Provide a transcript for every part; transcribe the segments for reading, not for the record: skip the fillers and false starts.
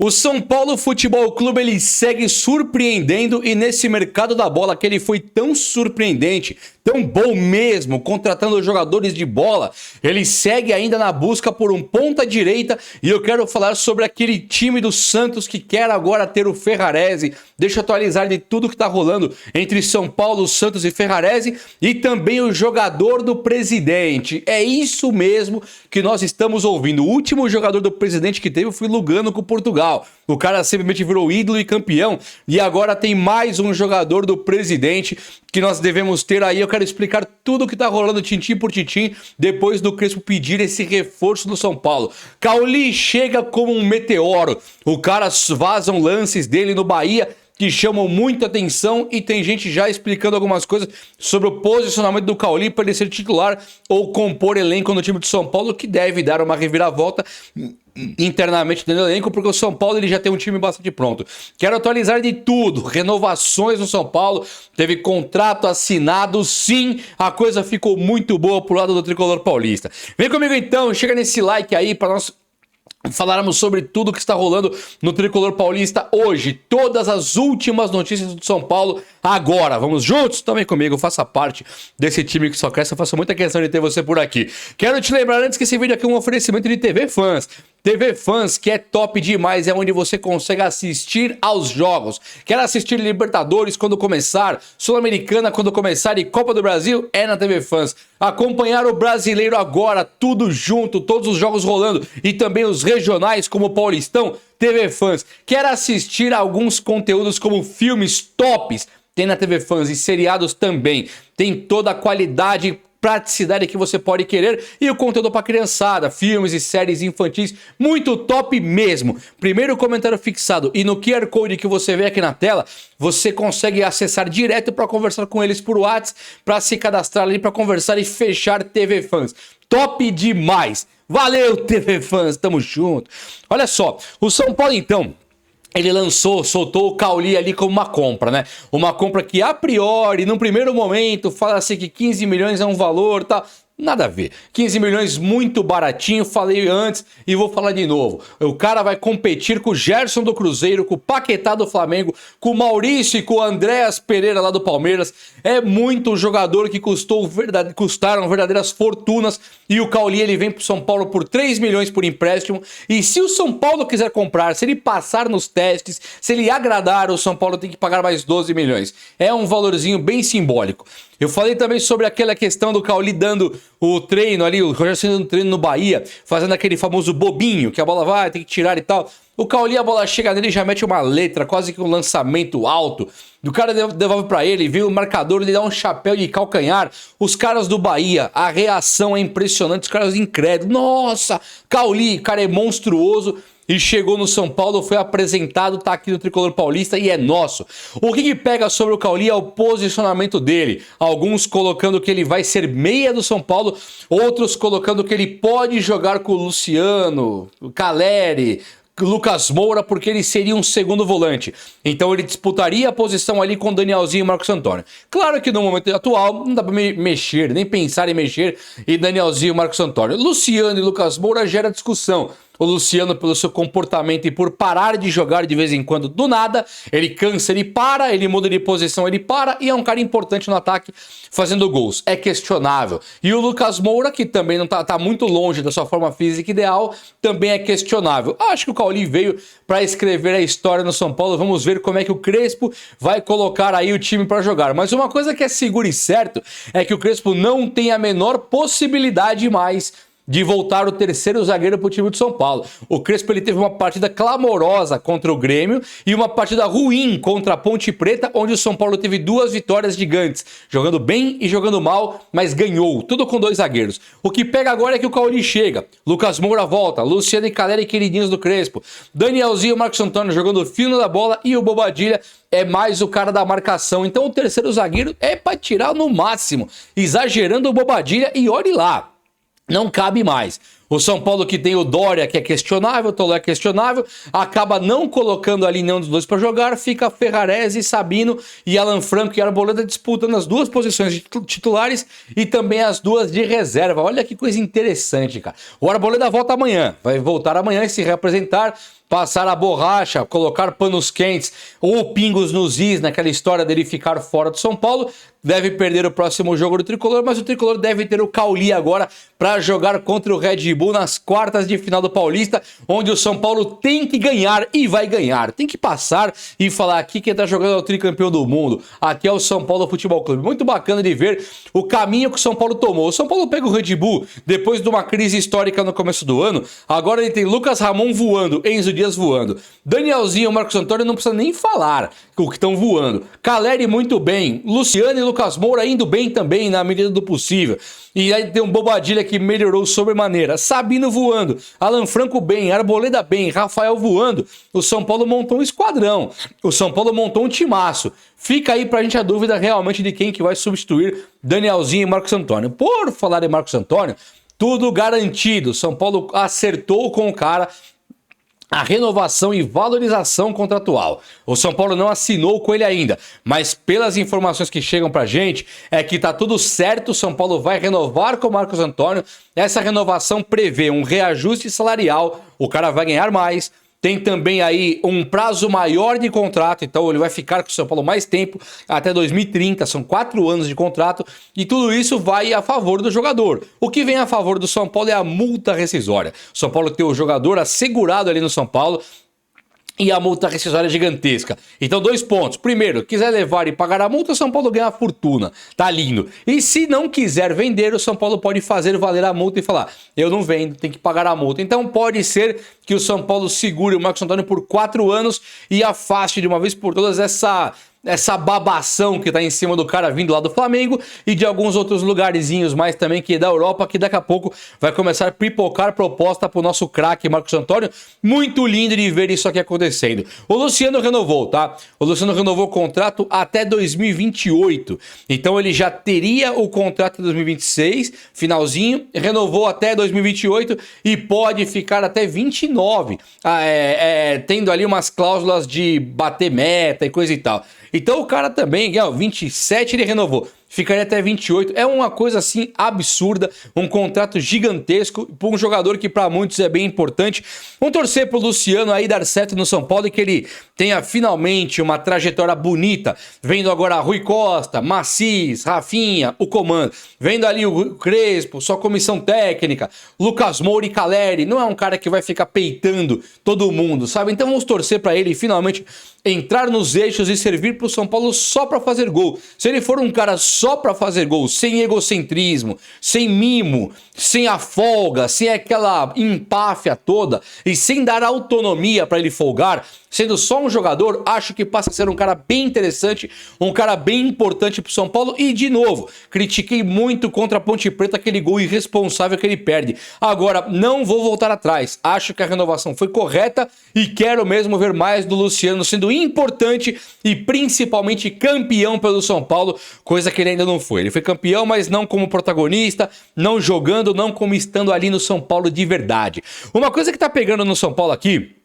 O São Paulo Futebol Clube ele segue surpreendendo e nesse mercado da bola que ele foi tão surpreendente, tão bom mesmo, contratando jogadores de bola, ele segue ainda na busca por um ponta direita e eu quero falar sobre aquele time do Santos que quer agora ter o Ferrarese. Deixa eu atualizar de tudo que tá rolando entre São Paulo, Santos e Ferrarese e também o jogador do presidente. É isso mesmo que nós estamos ouvindo. O último jogador do presidente que teve foi Lugano com Portugal. O cara simplesmente virou ídolo e campeão e agora tem mais um jogador do presidente que nós devemos ter aí. Eu quero explicar tudo o que tá rolando tintim por tintim depois do Crespo pedir esse reforço do São Paulo. Cauli chega como um meteoro. O cara vazam lances dele no Bahia que chamam muita atenção e tem gente já explicando algumas coisas sobre o posicionamento do Cauli para ele ser titular ou compor elenco no time de São Paulo, que deve dar uma reviravolta internamente dentro do elenco, porque o São Paulo ele já tem um time bastante pronto. Quero atualizar de tudo, renovações no São Paulo, teve contrato assinado, sim, a coisa ficou muito boa pro lado do tricolor paulista. Vem comigo então, chega nesse like aí para nós falarmos sobre tudo que está rolando no Tricolor Paulista hoje. Todas as últimas notícias do São Paulo agora. Vamos juntos? Também comigo, faça parte desse time que só cresce. Eu faço muita questão de ter você por aqui. Quero te lembrar antes que esse vídeo aqui é um oferecimento de TV Fãs. TV Fãs, que é top demais, é onde você consegue assistir aos jogos. Quer assistir Libertadores quando começar, Sul-Americana quando começar e Copa do Brasil? É na TV Fãs. Acompanhar o Brasileiro agora, tudo junto, todos os jogos rolando e também os regionais como o Paulistão, TV Fãs. Quer assistir alguns conteúdos como filmes tops? Tem na TV Fãs e seriados também. Tem toda a qualidade, praticidade que você pode querer e o conteúdo para criançada, filmes e séries infantis, muito top mesmo. Primeiro comentário fixado e no QR Code que você vê aqui na tela, você consegue acessar direto para conversar com eles por WhatsApp, para se cadastrar ali para conversar e fechar TV Fãs. Top demais! Valeu, TV Fãs, tamo junto. Olha só, o São Paulo então, ele soltou o Cauli ali como uma compra, né? Uma compra que a priori, num primeiro momento, fala-se que 15 milhões é um valor, tá? Nada a ver. 15 milhões muito baratinho, falei antes e vou falar de novo. O cara vai competir com o Gerson do Cruzeiro, com o Paquetá do Flamengo, com o Maurício e com o Andréas Pereira lá do Palmeiras. É muito jogador que custaram verdadeiras fortunas e o Cauli ele vem pro São Paulo por 3 milhões por empréstimo. E se o São Paulo quiser comprar, se ele passar nos testes, se ele agradar, o São Paulo tem que pagar mais 12 milhões. É um valorzinho bem simbólico. Eu falei também sobre aquela questão do Cauli dando o treino ali, o Rogério Ceni dando treino no Bahia, fazendo aquele famoso bobinho, que a bola vai, tem que tirar e tal. O Cauli, a bola chega nele e já mete uma letra, quase que um lançamento alto. O cara devolve pra ele, viu o marcador, ele dá um chapéu de calcanhar. Os caras do Bahia, a reação é impressionante, os caras incrédulos. Nossa, Cauli, o cara é monstruoso. E chegou no São Paulo, foi apresentado, tá aqui no Tricolor Paulista e é nosso. O que pega sobre o Cauli é o posicionamento dele. Alguns colocando que ele vai ser meia do São Paulo, outros colocando que ele pode jogar com o Luciano, o Caleri, Lucas Moura, porque ele seria um segundo volante. Então ele disputaria a posição ali com Danielzinho e Marcos Antônio. Claro que no momento atual não dá pra mexer, nem pensar em mexer em Danielzinho e Marcos Antônio. Luciano e Lucas Moura gera discussão. O Luciano pelo seu comportamento e por parar de jogar de vez em quando do nada, ele cansa, ele para, ele muda de posição, ele para e é um cara importante no ataque fazendo gols. É questionável. E o Lucas Moura, que também não tá muito longe da sua forma física ideal, também é questionável. Acho que o Cauli veio para escrever a história no São Paulo. Vamos ver como é que o Crespo vai colocar aí o time para jogar. Mas uma coisa que é seguro e certo é que o Crespo não tem a menor possibilidade mais de voltar o terceiro zagueiro para o time de São Paulo. O Crespo ele teve uma partida clamorosa contra o Grêmio e uma partida ruim contra a Ponte Preta, onde o São Paulo teve 2 vitórias gigantes, jogando bem e jogando mal, mas ganhou, tudo com 2 zagueiros. O que pega agora é que o Cauli chega, Lucas Moura volta, Luciano e Caleri queridinhos do Crespo, Danielzinho e Marcos Antônio jogando fino da bola e o Bobadilha é mais o cara da marcação. Então o terceiro zagueiro é para tirar no máximo, exagerando o Bobadilha e olhe lá. Não cabe mais. O São Paulo que tem o Dória, que é questionável, o Tolé é questionável, acaba não colocando ali nenhum dos dois para jogar, fica Ferrarese, Sabino e Alan Franco e Arboleda disputando as 2 posições de titulares e também as 2 de reserva. Olha que coisa interessante, cara. O Arboleda volta amanhã, vai voltar amanhã e se reapresentar passar a borracha, colocar panos quentes ou pingos nos is, naquela história dele ficar fora do São Paulo. Deve perder o próximo jogo do Tricolor, mas o Tricolor deve ter o Cauli agora para jogar contra o Red Bull nas quartas de final do Paulista, onde o São Paulo tem que ganhar e vai ganhar. Tem que passar e falar aqui quem tá jogando é o tricampeão do mundo. Aqui é o São Paulo Futebol Clube. Muito bacana de ver o caminho que o São Paulo tomou. O São Paulo pega o Red Bull depois de uma crise histórica no começo do ano. Agora ele tem Lucas Ramon voando, Enzo Dias voando. Danielzinho e Marcos Antônio não precisa nem falar o que estão voando. Caleri muito bem. Luciano e Lucas Moura indo bem também, na medida do possível. E aí tem um Bobadilha que melhorou sobremaneira. Sabino voando. Alan Franco bem. Arboleda bem. Rafael voando. O São Paulo montou um esquadrão. O São Paulo montou um timaço. Fica aí pra gente a dúvida realmente de quem que vai substituir Danielzinho e Marcos Antônio. Por falar em Marcos Antônio, tudo garantido. São Paulo acertou com o cara a renovação e valorização contratual. O São Paulo não assinou com ele ainda, mas pelas informações que chegam pra gente, é que tá tudo certo, o São Paulo vai renovar com o Marcos Antônio. Essa renovação prevê um reajuste salarial, o cara vai ganhar mais. Tem também aí um prazo maior de contrato, então ele vai ficar com o São Paulo mais tempo, até 2030, são 4 anos de contrato, e tudo isso vai a favor do jogador. O que vem a favor do São Paulo é a multa rescisória. O São Paulo tem o jogador assegurado ali no São Paulo, e a multa rescisória é gigantesca. Então, 2 pontos. Primeiro, quiser levar e pagar a multa, o São Paulo ganha a fortuna. Tá lindo. E se não quiser vender, o São Paulo pode fazer valer a multa e falar: eu não vendo, tem que pagar a multa. Então, pode ser que o São Paulo segure o Marcos Antônio por 4 anos e afaste de uma vez por todas essa babação que tá em cima do cara vindo lá do Flamengo e de alguns outros lugarzinhos mais também que da Europa, que daqui a pouco vai começar a pipocar proposta pro nosso craque Marcos Antônio. Muito lindo de ver isso aqui acontecendo. O Luciano renovou, tá? O Luciano renovou o contrato até 2028. Então ele já teria o contrato em 2026, finalzinho, renovou até 2028 e pode ficar até 29, tendo ali umas cláusulas de bater meta e coisa e tal. Então o cara também, 27 ele renovou, ficaria até 28. É uma coisa assim absurda, um contrato gigantesco para um jogador que para muitos é bem importante. Vamos torcer pro Luciano aí dar certo no São Paulo e que ele tenha finalmente uma trajetória bonita, vendo agora Rui Costa, Macis, Rafinha, o comando, vendo ali o Crespo, sua comissão técnica, Lucas Moura e Caleri. Não é um cara que vai ficar peitando todo mundo, sabe? Então vamos torcer para ele finalmente entrar nos eixos e servir pro São Paulo só para fazer gol. Se ele for um cara só para fazer gol, sem egocentrismo, sem mimo, sem a folga, sem aquela empáfia toda e sem dar autonomia para ele folgar, sendo só um jogador, acho que passa a ser um cara bem interessante, um cara bem importante pro São Paulo. E de novo, critiquei muito contra a Ponte Preta aquele gol irresponsável que ele perde. Agora, não vou voltar atrás. Acho que a renovação foi correta e quero mesmo ver mais do Luciano sendo importante e principalmente campeão pelo São Paulo, coisa que ele ainda não foi. Ele foi campeão, mas não como protagonista, não jogando, não como estando ali no São Paulo de verdade. Uma coisa que tá pegando no São Paulo aqui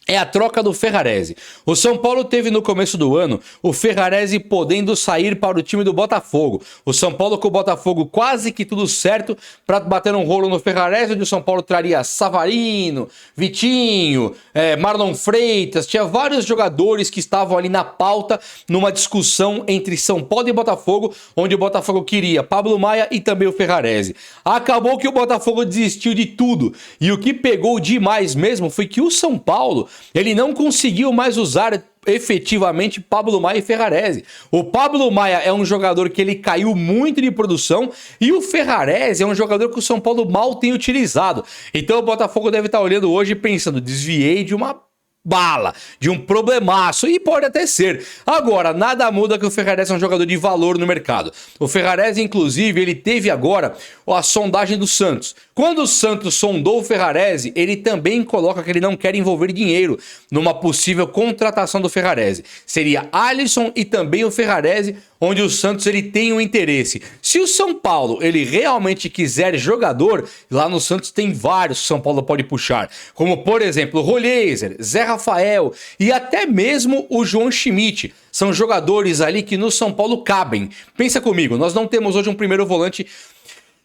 é a troca do Ferrarese. O São Paulo teve no começo do ano o Ferrarese podendo sair para o time do Botafogo. O São Paulo com o Botafogo quase que tudo certo para bater um rolo no Ferrarese, onde o São Paulo traria Savarino, Vitinho, Marlon Freitas. Tinha vários jogadores que estavam ali na pauta numa discussão entre São Paulo e Botafogo, onde o Botafogo queria Pablo Maia e também o Ferrarese. Acabou que o Botafogo desistiu de tudo. E o que pegou demais mesmo foi que o São Paulo ele não conseguiu mais usar efetivamente Pablo Maia e Ferrarese. O Pablo Maia é um jogador que ele caiu muito de produção e o Ferrarese é um jogador que o São Paulo mal tem utilizado. Então o Botafogo deve estar olhando hoje e pensando: desviei de uma bala, de um problemaço, e pode até ser. Agora, nada muda que o Ferrarese é um jogador de valor no mercado. O Ferrarese, inclusive, ele teve agora a sondagem do Santos. Quando o Santos sondou o Ferrarese, ele também coloca que ele não quer envolver dinheiro numa possível contratação do Ferrarese. Seria Alisson e também o Ferrarese, onde o Santos ele tem um interesse. Se o São Paulo ele realmente quiser jogador, lá no Santos tem vários que o São Paulo pode puxar, como por exemplo o Roleiser, Zé Rafael e até mesmo o João Schmidt. São jogadores ali que no São Paulo cabem. Pensa comigo, nós não temos hoje um primeiro volante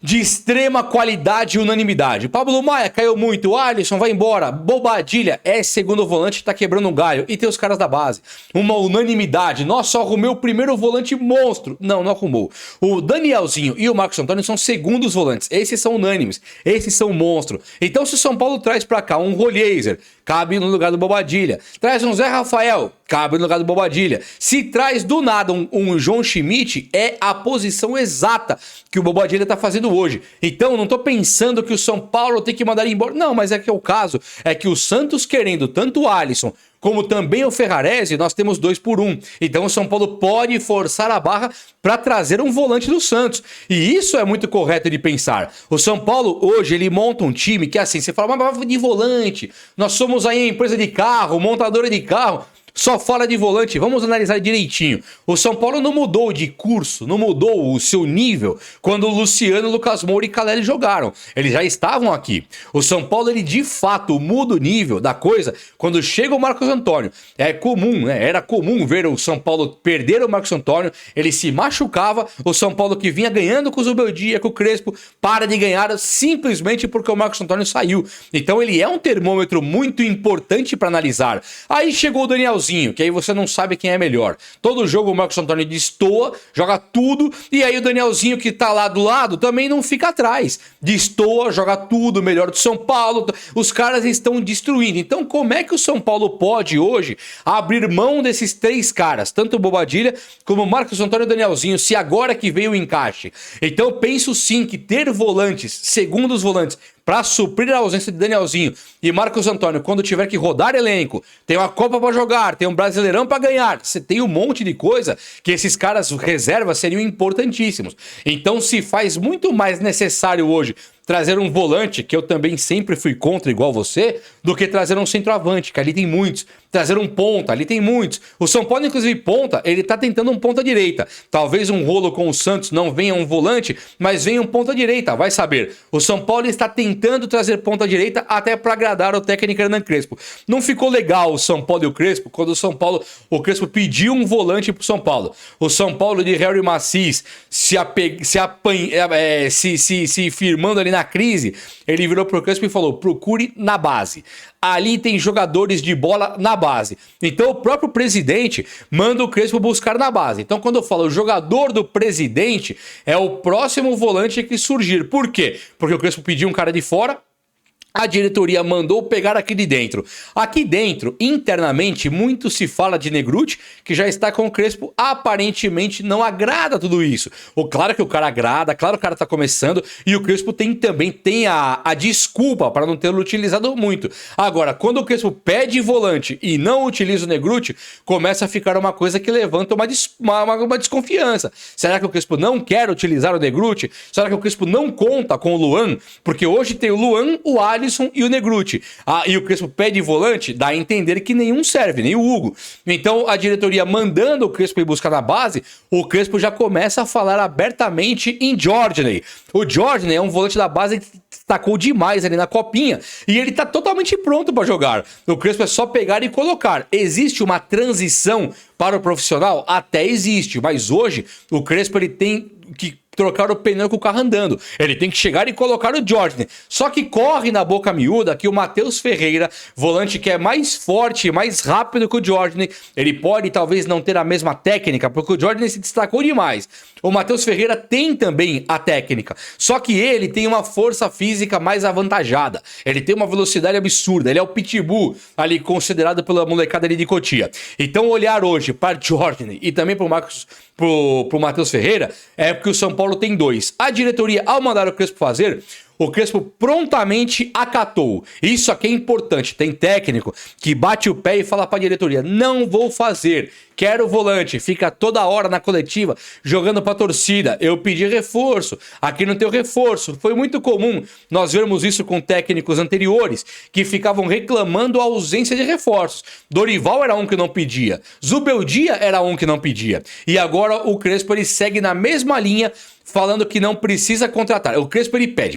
de extrema qualidade e unanimidade. Pablo Maia caiu muito, Alisson vai embora, Bobadilha é segundo volante, tá quebrando um galho. E tem os caras da base. Uma unanimidade. Nossa, arrumei o primeiro volante monstro. Não, não arrumou. O Danielzinho e o Marcos Antônio são segundos volantes. Esses são unânimes. Esses são monstro. Então se o São Paulo traz pra cá um Rolheiser, cabe no lugar do Bobadilha. Traz um Zé Rafael, cabe no lugar do Bobadilha. Se traz do nada um João Schmidt, é a posição exata que o Bobadilha tá fazendo hoje. Então, não tô pensando que o São Paulo tem que mandar ele embora. Não, mas é que o caso é que o Santos querendo tanto o Alisson como também o Ferrarese, nós temos 2 por 1. Então o São Paulo pode forçar a barra para trazer um volante do Santos. E isso é muito correto de pensar. O São Paulo hoje, ele monta um time que assim, você fala, mas de volante, nós somos aí a empresa de carro, montadora de carro. Só fala de volante, vamos analisar direitinho. O São Paulo não mudou de curso, não mudou o seu nível quando o Luciano, Lucas Moura e Caleri jogaram. Eles já estavam aqui. O São Paulo, ele de fato muda o nível da coisa quando chega o Marcos Antônio. É comum, né? Era comum ver o São Paulo perder o Marcos Antônio, ele se machucava, o São Paulo que vinha ganhando com o Zubeldia, com o Crespo, para de ganhar simplesmente porque o Marcos Antônio saiu. Então ele é um termômetro muito importante para analisar. Aí chegou o Danielzinho, que aí você não sabe quem é melhor. Todo jogo o Marcos Antônio destoa, joga tudo, e aí o Danielzinho que tá lá do lado também não fica atrás. Destoa, joga tudo, melhor do São Paulo, os caras estão destruindo. Então como é que o São Paulo pode hoje abrir mão desses 3 caras, tanto o Bobadilha como o Marcos Antônio e o Danielzinho, se agora que veio o encaixe? Então eu penso sim que ter volantes, segundos volantes, para suprir a ausência de Danielzinho e Marcos Antônio, quando tiver que rodar elenco, tem uma Copa para jogar, tem um Brasileirão para ganhar, você tem um monte de coisa que esses caras reservas seriam importantíssimos. Então se faz muito mais necessário hoje trazer um volante, que eu também sempre fui contra igual você, do que trazer um centroavante, que ali tem muitos. Trazer um ponta, ali tem muitos. O São Paulo, inclusive, ponta, ele tá tentando um ponta direita. Talvez um rolo com o Santos não venha um volante, mas venha um ponta direita, vai saber. O São Paulo está tentando trazer ponta direita até para agradar o técnico Hernan Crespo. Não ficou legal o São Paulo e o Crespo quando o Crespo pediu um volante pro São Paulo. O São Paulo de Harry Macis se firmando ali na crise, ele virou pro Crespo e falou, procure na base. Ali tem jogadores de bola na base. Então o próprio presidente manda o Crespo buscar na base. Então quando eu falo o jogador do presidente, é o próximo volante que surgir. Por quê? Porque o Crespo pediu um cara de fora, a diretoria mandou pegar aqui de dentro. Aqui dentro, internamente, muito se fala de Negrutti, que já está com o Crespo. Aparentemente não agrada tudo isso. Claro que o cara agrada, claro que o cara tá começando, e o Crespo também tem a desculpa para não tê-lo utilizado muito. Agora, quando o Crespo pede volante e não utiliza o Negrutti, começa a ficar uma coisa que levanta uma desconfiança. Será que o Crespo não quer utilizar o Negrutti? Será que o Crespo não conta com o Luan? Porque hoje tem o Luan, o Alisson e o Negrutti. E o Crespo pede volante, dá a entender que nenhum serve, nem o Hugo. Então a diretoria mandando o Crespo ir buscar na base, o Crespo já começa a falar abertamente em Jorginho. O Jorginho é um volante da base que destacou demais ali na copinha e ele tá totalmente pronto para jogar. O Crespo é só pegar e colocar. Existe uma transição para o profissional? Até existe, mas hoje o Crespo ele tem que trocar o pneu com o carro andando. Ele tem que chegar e colocar o Jorginho. Só que corre na boca miúda que o Matheus Ferreira, volante que é mais forte e mais rápido que o Jorginho, ele pode talvez não ter a mesma técnica, porque o Jorginho se destacou demais. O Matheus Ferreira tem também a técnica, só que ele tem uma força física mais avantajada. Ele tem uma velocidade absurda, ele é o pitbull ali considerado pela molecada ali de Cotia. Então olhar hoje para o Jorginho e também pro Matheus Ferreira é porque o São Paulo tem 2. A diretoria, ao mandar o Crespo fazer, o Crespo prontamente acatou. Isso aqui é importante. Tem técnico que bate o pé e fala para a diretoria, não vou fazer, quero volante. Fica toda hora na coletiva jogando para a torcida. Eu pedi reforço, aqui não tem reforço. Foi muito comum nós vermos isso com técnicos anteriores que ficavam reclamando a ausência de reforços. Dorival era um que não pedia, Zubeldia era um que não pedia. E agora o Crespo ele segue na mesma linha, falando que não precisa contratar. O Crespo ele pede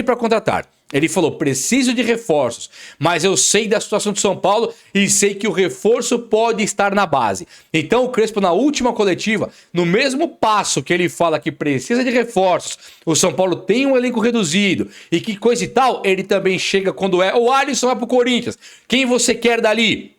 para contratar. Ele falou, preciso de reforços, mas eu sei da situação de São Paulo e sei que o reforço pode estar na base. Então o Crespo, na última coletiva, no mesmo passo que ele fala que precisa de reforços, o São Paulo tem um elenco reduzido e que coisa e tal, ele também chega quando o Alisson vai pro Corinthians. Quem você quer dali?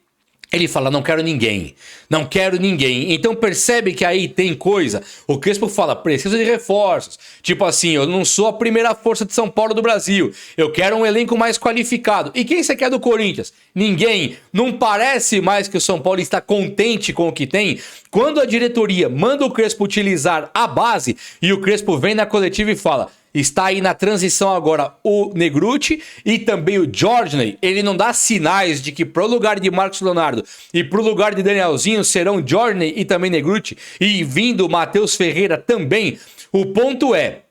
Ele fala, não quero ninguém, não quero ninguém. Então percebe que aí tem coisa. O Crespo fala, preciso de reforços. Tipo assim, eu não sou a primeira força de São Paulo do Brasil. Eu quero um elenco mais qualificado. E quem você quer do Corinthians? Ninguém. Não parece mais que o São Paulo está contente com o que tem? Quando a diretoria manda o Crespo utilizar a base e o Crespo vem na coletiva e fala... Está aí na transição agora o Negrutti e também o Jorginho. Ele não dá sinais de que pro lugar de Marcos Leonardo e pro lugar de Danielzinho serão Jorginho e também Negrutti. E vindo o Matheus Ferreira também. O ponto é...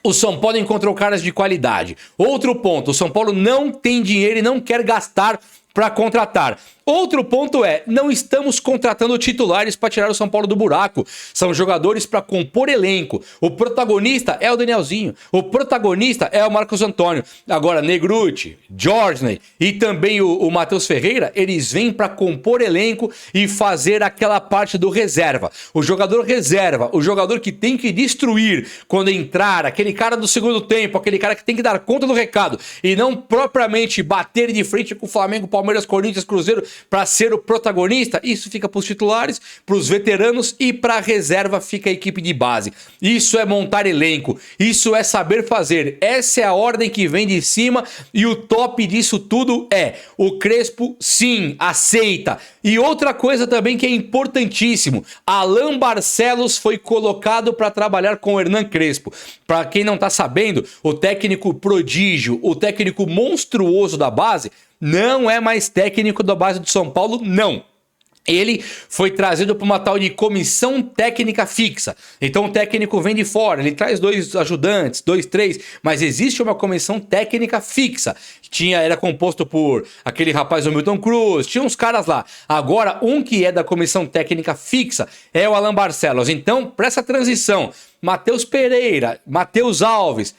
O São Paulo encontrou caras de qualidade. Outro ponto, o São Paulo não tem dinheiro e não quer gastar para contratar. Outro ponto é, não estamos contratando titulares para tirar o São Paulo do buraco. São jogadores para compor elenco. O protagonista é o Danielzinho. O protagonista é o Marcos Antônio. Agora, Negrutti, Jorginho e também o Matheus Ferreira, eles vêm para compor elenco e fazer aquela parte do reserva. O jogador reserva, o jogador que tem que destruir quando entrar, aquele cara do segundo tempo, aquele cara que tem que dar conta do recado e não propriamente bater de frente com o Flamengo, Palmeiras, Corinthians, Cruzeiro, para ser o protagonista. Isso fica para os titulares, para os veteranos e para a reserva fica a equipe de base. Isso é montar elenco, isso é saber fazer. Essa é a ordem que vem de cima e o top disso tudo é o Crespo, sim, aceita. E outra coisa também que é importantíssimo, Alan Barcelos foi colocado para trabalhar com o Hernan Crespo. Para quem não está sabendo, o técnico prodígio, o técnico monstruoso da base, não é mais técnico da base do São Paulo, não. Ele foi trazido para uma tal de comissão técnica fixa. Então o técnico vem de fora, ele traz 2 ajudantes, 2, 3, mas existe uma comissão técnica fixa. Era composto por aquele rapaz, o Milton Cruz, tinha uns caras lá. Agora, um que é da comissão técnica fixa é o Alan Barcelos. Então, para essa transição, Matheus Pereira, Matheus Alves...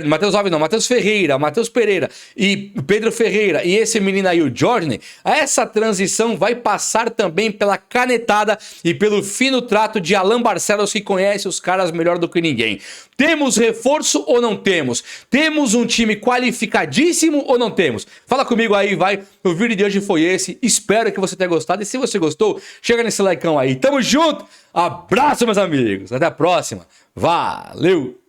Matheus Ferreira, Matheus Pereira e Pedro Ferreira e esse menino aí, o Jorginho, essa transição vai passar também pela canetada e pelo fino trato de Alan Barcelos, que conhece os caras melhor do que ninguém. Temos reforço ou não temos? Temos um time qualificadíssimo ou não temos? Fala comigo aí, vai. O vídeo de hoje foi esse. Espero que você tenha gostado. E se você gostou, chega nesse likeão aí. Tamo junto. Abraço, meus amigos. Até a próxima. Valeu!